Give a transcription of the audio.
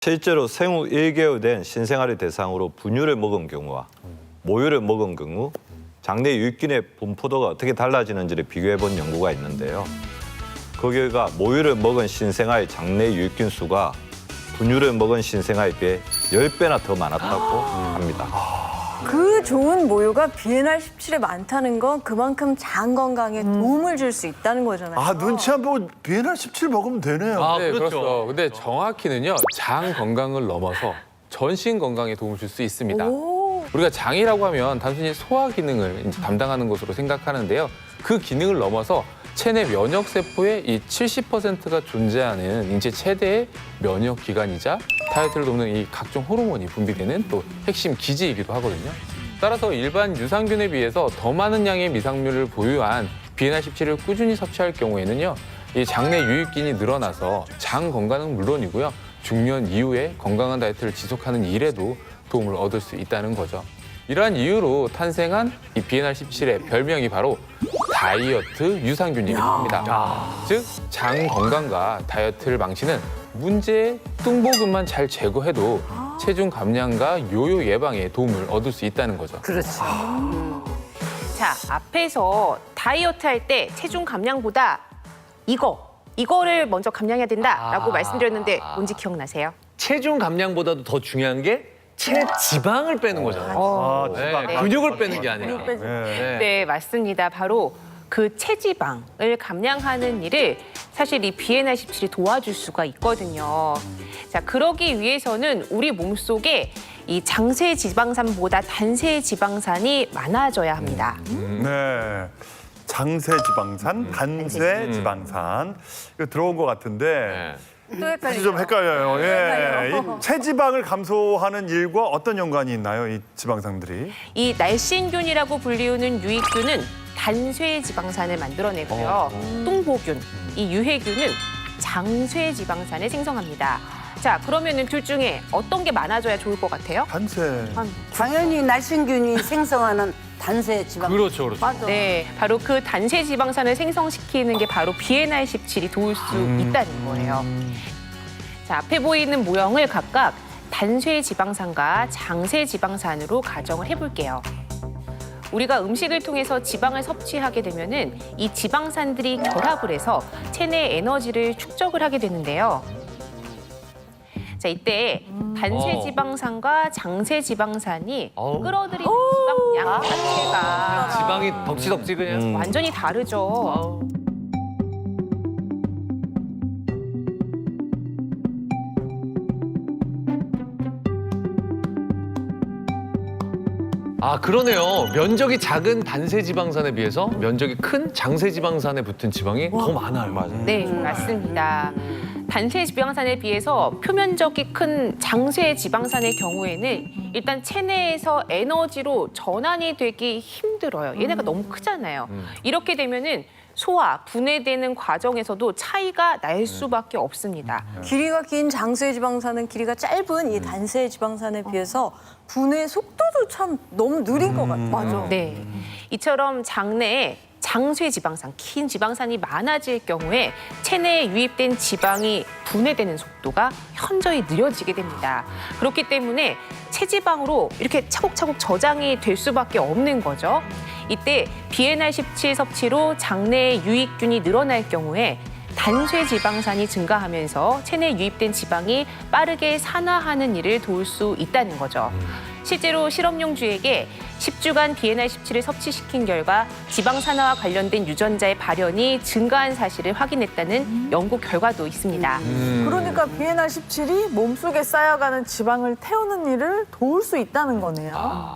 실제로 생후 1개월 된 신생아를 대상으로 분유를 먹은 경우와 모유를 먹은 경우 장내 유익균의 분포도가 어떻게 달라지는지를 비교해 본 연구가 있는데요. 그 결과 모유를 먹은 신생아의 장내 유익균 수가 분유를 먹은 신생아에 비해 10배나 더 많았다고 합니다. 그 좋은 모유가 비엔알17에 많다는 건 그만큼 장 건강에 도움을 줄 수 있다는 거잖아요. 아, 눈치 안 보고 비엔알17 먹으면 되네요. 아, 네, 그렇죠. 그렇죠. 근데 정확히는요, 장 건강을 넘어서 전신 건강에 도움을 줄 수 있습니다. 오. 우리가 장이라고 하면 단순히 소화 기능을 이제 담당하는 것으로 생각하는데요. 그 기능을 넘어서 체내 면역 세포의 이 70%가 존재하는 인체 최대의 면역 기관이자 다이어트를 돕는 이 각종 호르몬이 분비되는 또 핵심 기지이기도 하거든요. 따라서 일반 유산균에 비해서 더 많은 양의 미상류를 보유한 비엔알17을 꾸준히 섭취할 경우에는요, 이 장내 유익균이 늘어나서 장 건강은 물론이고요, 중년 이후에 건강한 다이어트를 지속하는 일에도 도움을 얻을 수 있다는 거죠. 이러한 이유로 탄생한 이 비엔알17의 별명이 바로 다이어트 유산균이기도 합니다. 즉, 장 건강과 다이어트를 망치는 문제의 뚱보균만 잘 제거해도 체중 감량과 요요 예방에 도움을 얻을 수 있다는 거죠. 그렇지. 자, 앞에서 다이어트 할 때 체중 감량보다 이거를 먼저 감량해야 된다라고 말씀드렸는데 뭔지 기억나세요? 체중 감량보다도 더 중요한 게 체지방을 빼는 거잖아요. 지방. 네, 근육을 빼는 게 아니라. 네, 맞습니다. 바로 그 체지방을 감량하는 일을 사실 이 비엔알17이 도와줄 수가 있거든요. 자, 그러기 위해서는 우리 몸속에 이 장세 지방산보다 단세 지방산이 많아져야 합니다. 네. 장세 지방산, 단세 지방산. 이거 들어온 것 같은데 또 헷갈리죠. 좀 헷갈려요. 예. 이 체지방을 감소하는 일과 어떤 연관이 있나요? 이 지방산들이? 이 날씬균이라고 불리우는 유익균은 단쇄 지방산을 만들어내고요. 뚱보균, 이 유해균은 장쇄 지방산을 생성합니다. 자, 그러면은 둘 중에 어떤 게 많아져야 좋을 것 같아요? 단세. 당연히 날씬균이 생성하는 단세 지방. 그렇죠, 그렇죠. 맞아. 네, 바로 그 단세 지방산을 생성시키는 게 바로 비엔알17이 도울 수 있다는 거예요. 자, 앞에 보이는 모형을 각각 단쇄 지방산과 장쇄 지방산으로 가정을 해볼게요. 우리가 음식을 통해서 지방을 섭취하게 되면은 이 지방산들이 결합을 해서 체내 에너지를 축적을 하게 되는데요. 자, 이때 단쇄 지방산과 장쇄 지방산이 끌어들이는 지방량 자체가 지방이 덕지덕지 그냥. 완전히 다르죠. 아, 그러네요. 면적이 작은 단세 지방산에 비해서 면적이 큰 장세 지방산에 붙은 지방이 더 많아요. 맞아요. 네, 맞습니다. 단세 지방산에 비해서 표면적이 큰 장쇄 지방산의 경우에는 일단 체내에서 에너지로 전환이 되기 힘들어요. 얘네가 너무 크잖아요. 이렇게 되면은 소화, 분해되는 과정에서도 차이가 날 수밖에 없습니다. 길이가 긴 장쇄 지방산은 길이가 짧은 이 단쇄 지방산에 비해서 분해 속도도 참 너무 느린 것 같아요. 맞아. 네, 이처럼 장내에 장쇄 지방산, 긴 지방산이 많아질 경우에 체내에 유입된 지방이 분해되는 속도가 현저히 느려지게 됩니다. 그렇기 때문에 체지방으로 이렇게 차곡차곡 저장이 될 수밖에 없는 거죠. 이때 비엔알17 섭취로 장내에 유익균이 늘어날 경우에 단쇄 지방산이 증가하면서 체내에 유입된 지방이 빠르게 산화하는 일을 도울 수 있다는 거죠. 실제로 실험용쥐에게 10주간 비엔알17을 섭취시킨 결과 지방 산화와 관련된 유전자의 발현이 증가한 사실을 확인했다는 연구 결과도 있습니다. 그러니까 비엔알17이 몸속에 쌓여가는 지방을 태우는 일을 도울 수 있다는 거네요.